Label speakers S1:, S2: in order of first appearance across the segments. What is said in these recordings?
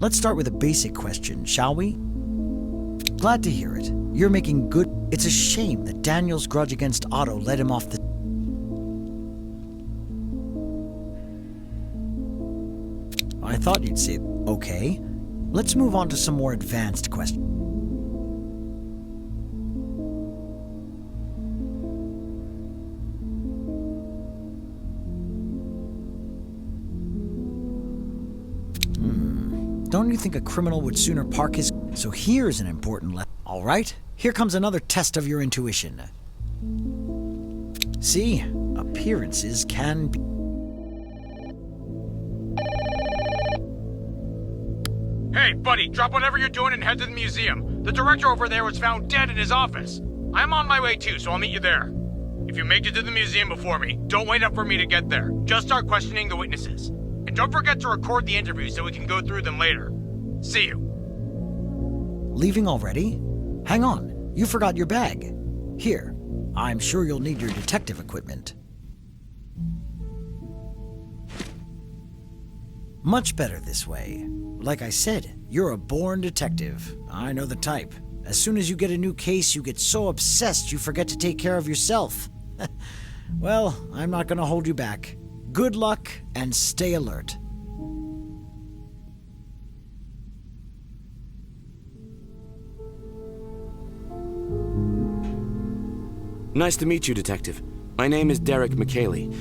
S1: Let's start with a basic question, shall we? Glad to hear it. You're making good. It's a shame that Daniel's grudge against Otto led him off the. I thought you'd say, okay. Let's move on to some more advanced questions. Don't you think a criminal would sooner park his... So here's an important lesson. All right, here comes another test of your intuition. See, appearances can be...
S2: Hey, buddy, drop whatever you're doing and head to the museum. The director over there was found dead in his office. I'm on my way too, so I'll meet you there. If you make it to the museum before me, don't wait up for me to get there. Just start questioning the witnesses. And don't forget to record the interviews so we can go through them later. See you.
S1: Leaving already? Hang on, you forgot your bag. Here, I'm sure you'll need your detective equipment. Much better this way. Like I said, you're a born detective. I know the type. As soon as you get a new case, you get so obsessed you forget to take care of yourself. Well, I'm not gonna hold you back. Good luck and stay alert.
S3: Nice to meet you, Detective. My name is Derek McKaylee.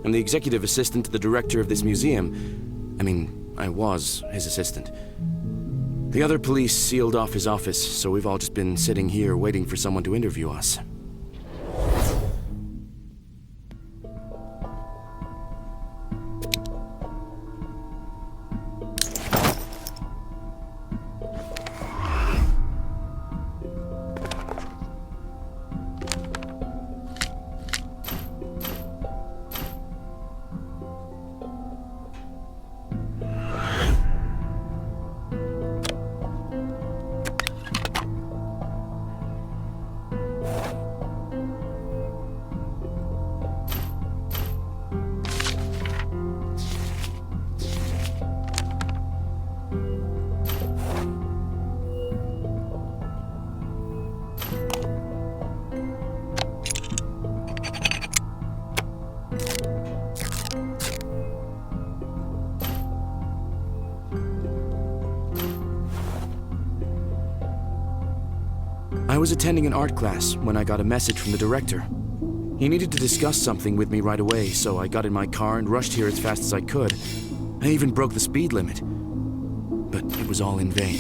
S3: I'm the executive assistant to the director of this museum. I was his assistant. The other police sealed off his office, so we've all just been sitting here waiting for someone to interview us. I was attending an art class when I got a message from the director. He needed to discuss something with me right away, so I got in my car and rushed here as fast as I could. I even broke the speed limit. But it was all in vain.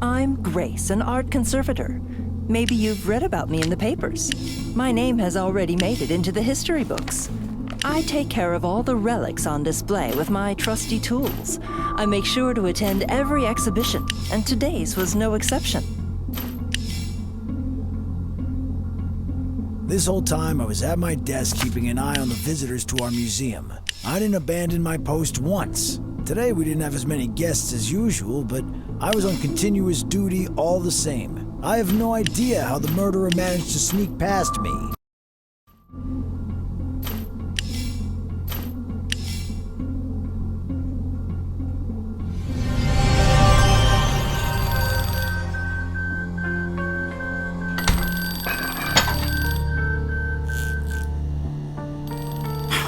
S4: I'm Grace, an art conservator. Maybe you've read about me in the papers. My name has already made it into the history books. I take care of all the relics on display with my trusty tools. I make sure to attend every exhibition, and today's was no exception.
S1: This whole time I was at my desk keeping an eye on the visitors to our museum. I didn't abandon my post once. Today we didn't have as many guests as usual, but I was on continuous duty all the same. I have no idea how the murderer managed to sneak past me.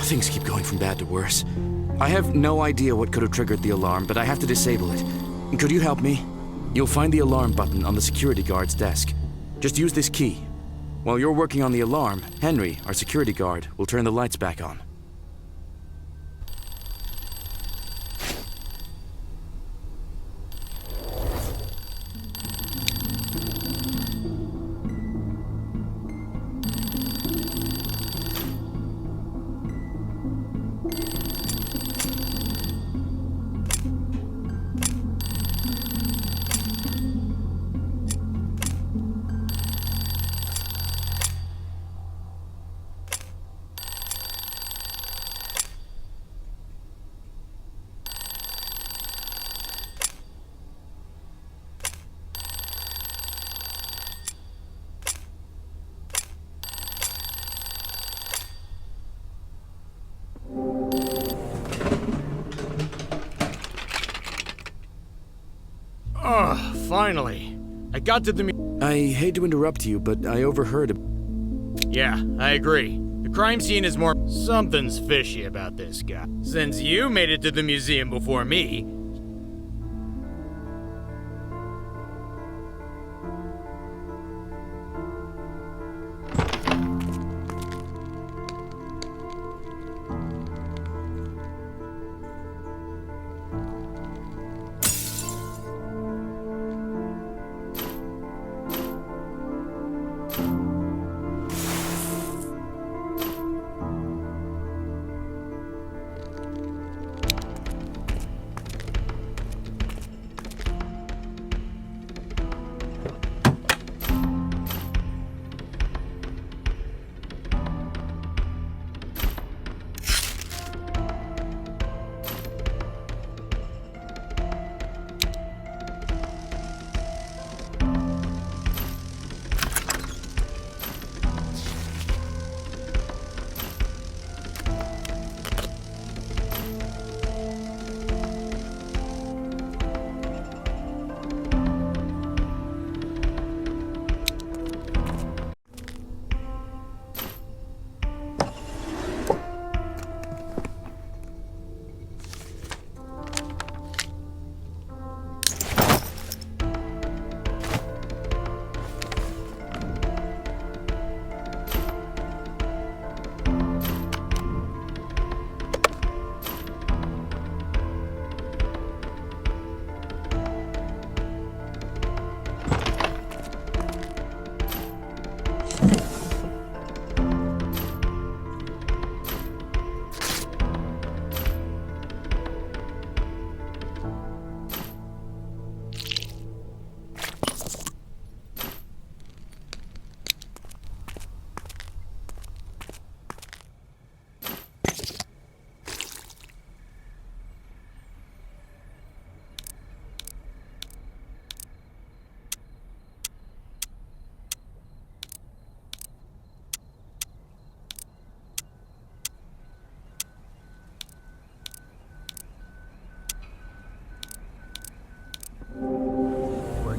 S3: Things keep going from bad to worse. I have no idea what could have triggered the alarm, but I have to disable it. Could you help me? You'll find the alarm button on the security guard's desk. Just use this key. While you're working on the alarm, Henry, our security guard, will turn the lights back on.
S2: Finally. I got to the
S3: I hate to interrupt you, but I overheard.
S2: Yeah, I agree. The crime scene is more. Something's fishy about this guy. Since you made it to the museum before me.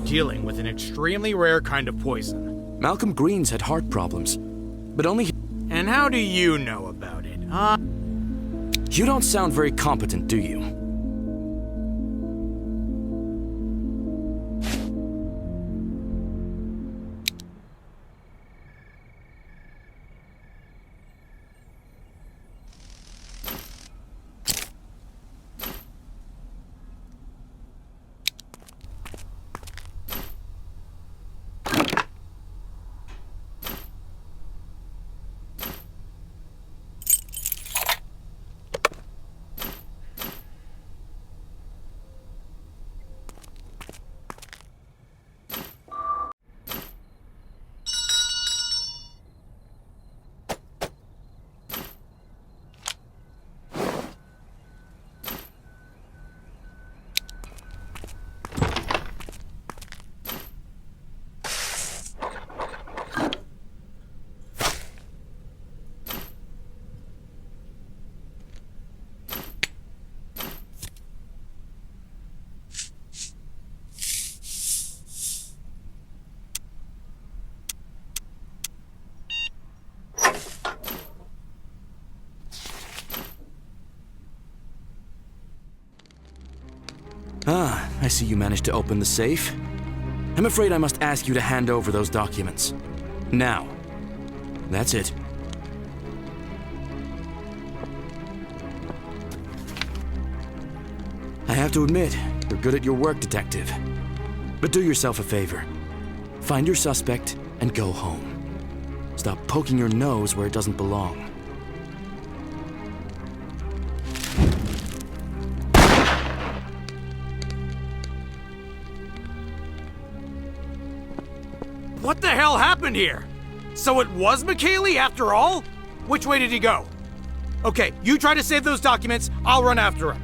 S2: Dealing with an extremely rare kind of poison.
S3: Malcolm Green's had heart problems, but only.
S2: And how do you know about it, huh?
S3: You don't sound very competent, do you? Ah, I see you managed to open the safe. I'm afraid I must ask you to hand over those documents. Now. That's it. I have to admit, you're good at your work, Detective. But do yourself a favor. Find your suspect and go home. Stop poking your nose where it doesn't belong.
S2: What the hell happened here? So it was McKaylee after all? Which way did he go? Okay, you try to save those documents, I'll run after him.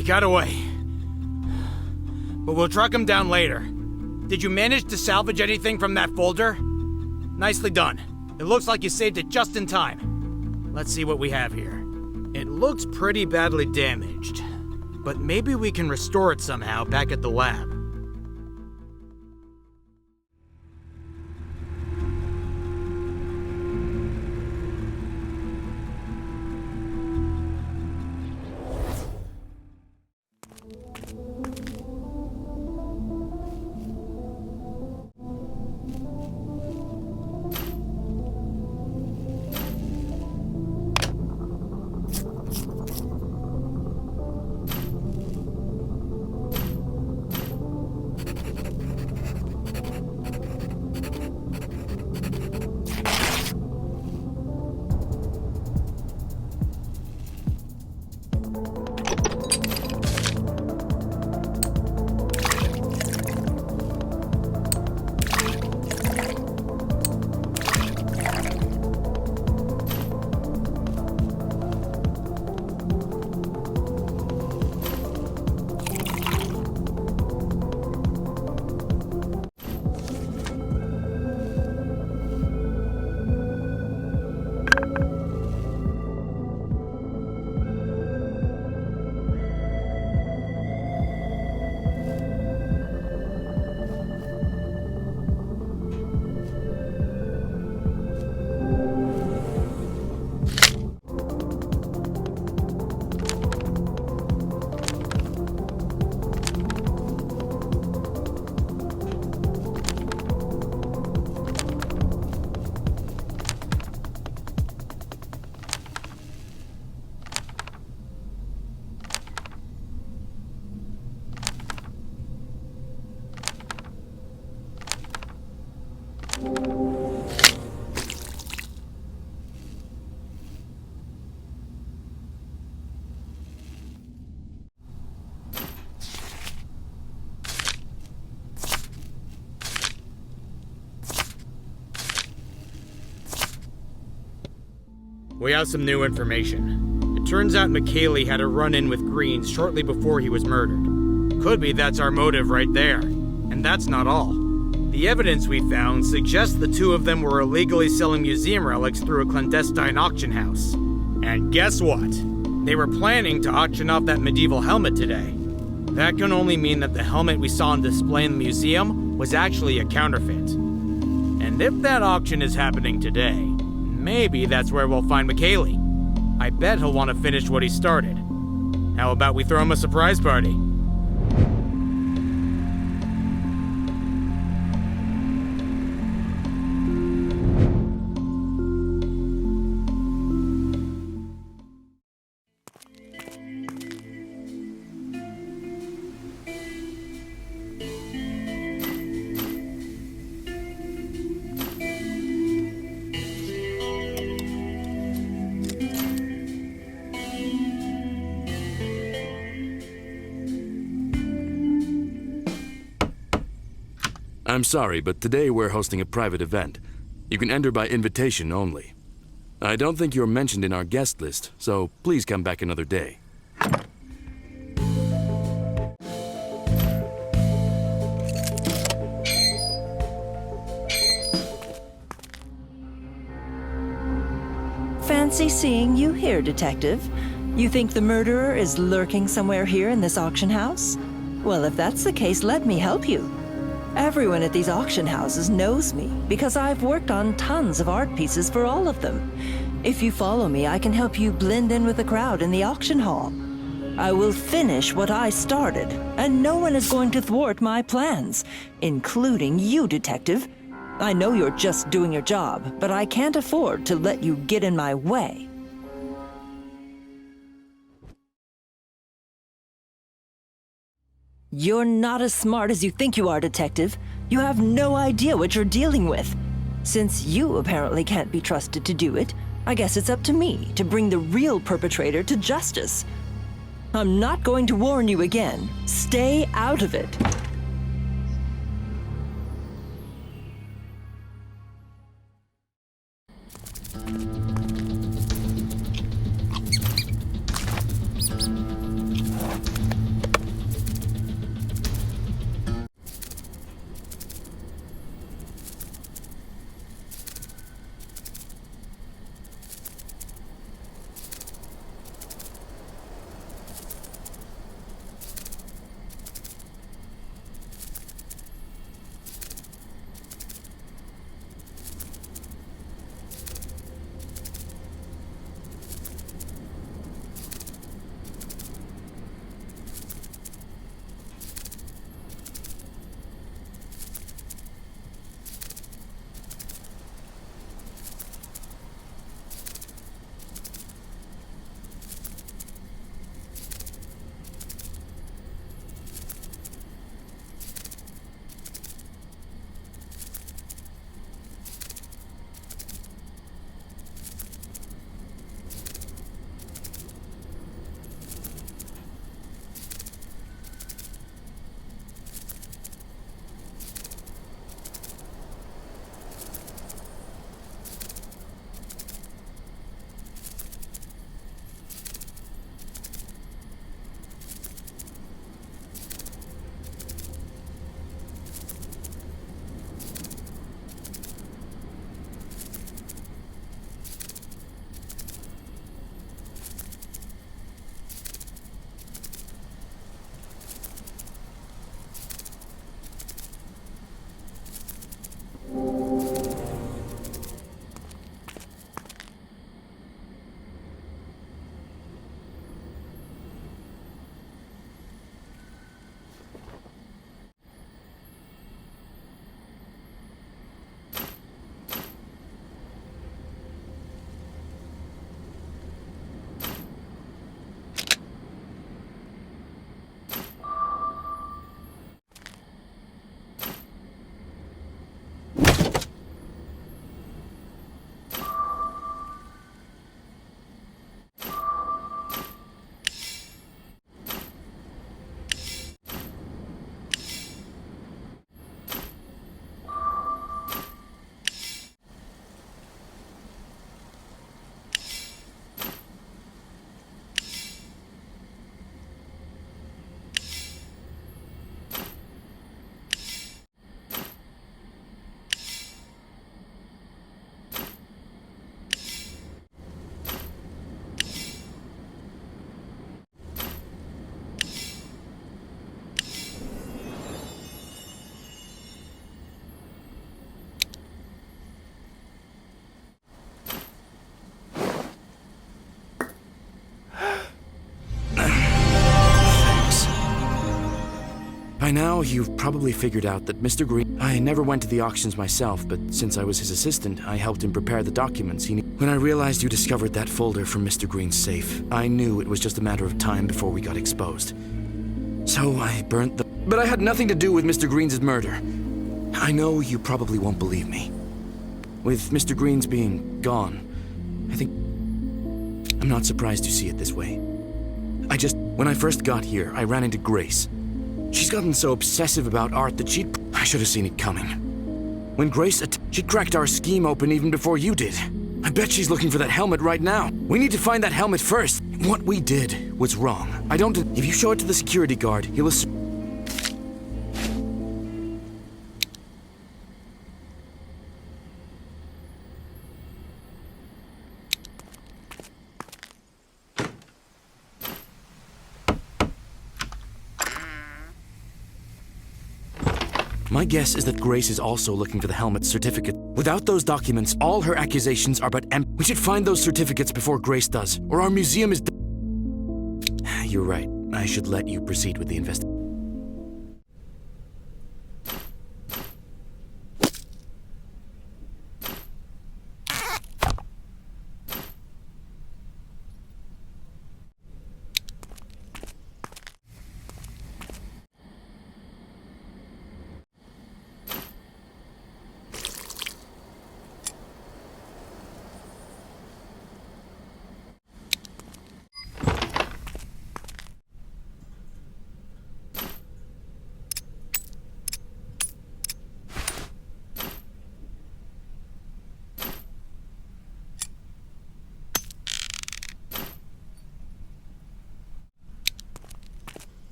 S2: He got away. But we'll track him down later. Did you manage to salvage anything from that folder? Nicely done. It looks like you saved it just in time. Let's see what we have here. It looks pretty badly damaged, but maybe we can restore it somehow back at the lab. We have some new information. It turns out McKaylee had a run-in with Greens shortly before he was murdered. Could be that's our motive right there. And that's not all. The evidence we found suggests the two of them were illegally selling museum relics through a clandestine auction house. And guess what? They were planning to auction off that medieval helmet today. That can only mean that the helmet we saw on display in the museum was actually a counterfeit. And if that auction is happening today, maybe that's where we'll find McKaylee. I bet he'll want to finish what he started. How about we throw him a surprise party?
S3: I'm sorry, but today we're hosting a private event. You can enter by invitation only. I don't think you're mentioned in our guest list, so please come back another day.
S4: Fancy seeing you here, Detective. You think the murderer is lurking somewhere here in this auction house? Well, if that's the case, let me help you. Everyone at these auction houses knows me because I've worked on tons of art pieces for all of them. If you follow me, I can help you blend in with the crowd in the auction hall. I will finish what I started, and no one is going to thwart my plans, including you, Detective. I know you're just doing your job, but I can't afford to let you get in my way. You're not as smart as you think you are, Detective. You have no idea what you're dealing with. Since you apparently can't be trusted to do it, I guess it's up to me to bring the real perpetrator to justice. I'm not going to warn you again. Stay out of it.
S3: By now, you've probably figured out that Mr. Green... I never went to the auctions myself, but since I was his assistant, I helped him prepare the documents he needed. When I realized you discovered that folder from Mr. Green's safe, I knew it was just a matter of time before we got exposed. So I burnt the... But I had nothing to do with Mr. Green's murder. I know you probably won't believe me. With Mr. Green's being gone, I think... I'm not surprised you see it this way. When I first got here, I ran into Grace. She's gotten so obsessive about art that I should have seen it coming. When Grace she cracked our scheme open even before you did. I bet she's looking for that helmet right now. We need to find that helmet first. What we did was wrong. If you show it to the security guard, he'll assume... My guess is that Grace is also looking for the helmet's certificate. Without those documents, all her accusations are but empty. We should find those certificates before Grace does, or our museum is... You're right. I should let you proceed with the investigation.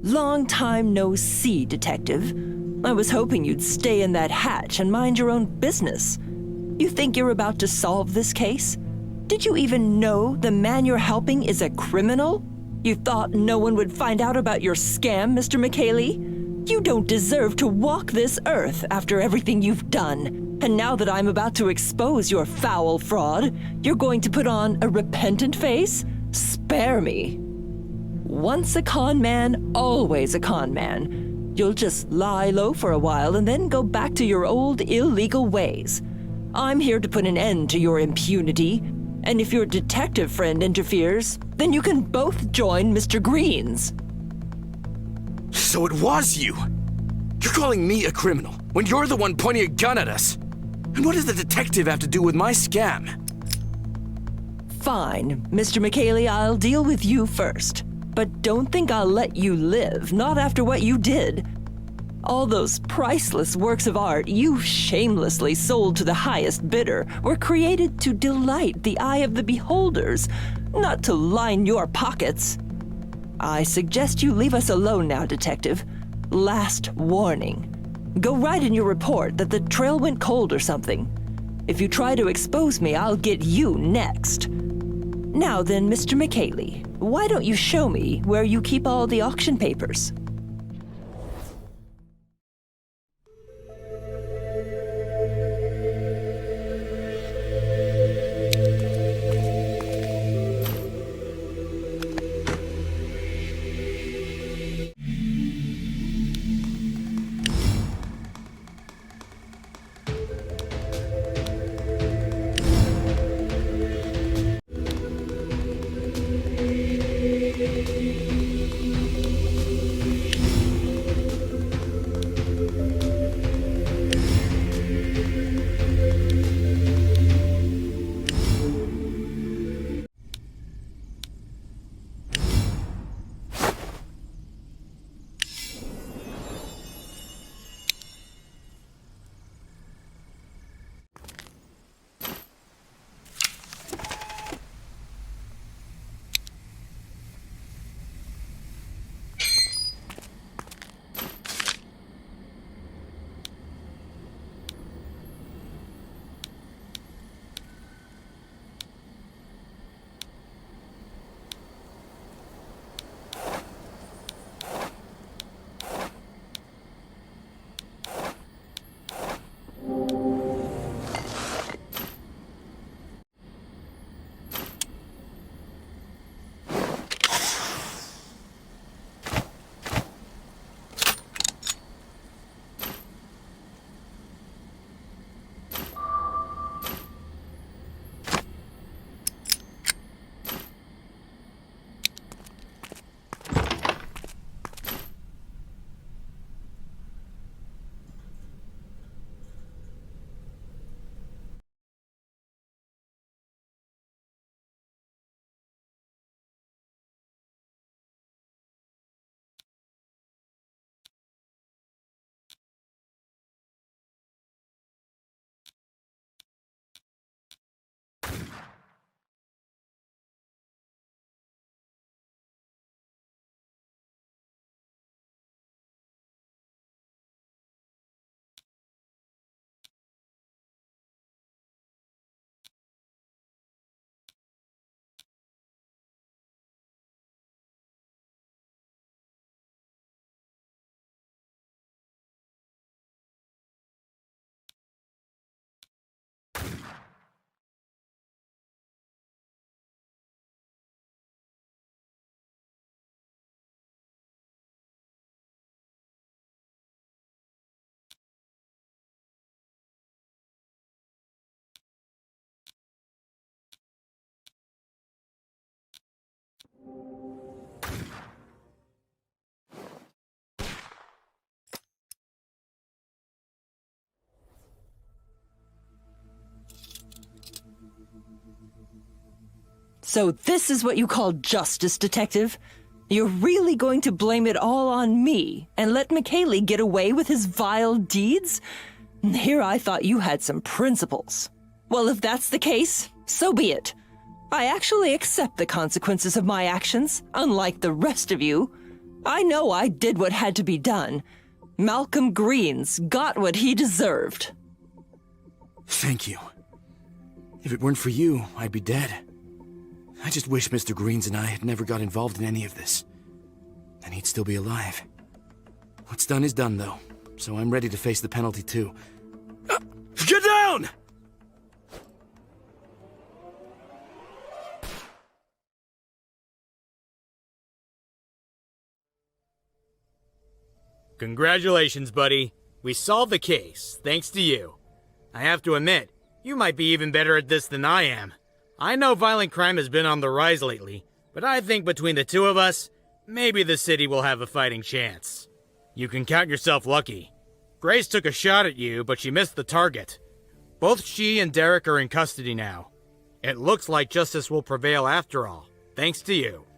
S4: Long time no see, Detective. I was hoping you'd stay in that hatch and mind your own business. You think you're about to solve this case? Did you even know the man you're helping is a criminal? You thought no one would find out about your scam, Mr. McKaylee? You don't deserve to walk this earth after everything you've done. And now that I'm about to expose your foul fraud, you're going to put on a repentant face? Spare me. Once a con man, always a con man. You'll just lie low for a while and then go back to your old illegal ways. I'm here to put an end to your impunity, and if your detective friend interferes, then you can both join Mr. Green's.
S3: So it was you! You're calling me a criminal when you're the one pointing a gun at us! And what does the detective have to do with my scam?
S4: Fine, Mr. McKaylee, I'll deal with you first. But don't think I'll let you live, not after what you did. All those priceless works of art you shamelessly sold to the highest bidder were created to delight the eye of the beholders, not to line your pockets. I suggest you leave us alone now, Detective. Last warning. Go write in your report that the trail went cold or something. If you try to expose me, I'll get you next. Now then, Mr. McKaylee, why don't you show me where you keep all the auction papers? So this is what you call justice, Detective? You're really going to blame it all on me and let McKaylee get away with his vile deeds? Here I thought you had some principles. Well, if that's the case, so be it. I actually accept the consequences of my actions, unlike the rest of you. I know I did what had to be done. Malcolm Green's got what he deserved.
S3: Thank you. If it weren't for you, I'd be dead. I just wish Mr. Greens and I had never got involved in any of this. Then he'd still be alive. What's done is done, though, so I'm ready to face the penalty, too. Get down!
S2: Congratulations, buddy. We solved the case, thanks to you. I have to admit, you might be even better at this than I am. I know violent crime has been on the rise lately, but I think between the two of us, maybe the city will have a fighting chance. You can count yourself lucky. Grace took a shot at you, but she missed the target. Both she and Derek are in custody now. It looks like justice will prevail after all, thanks to you.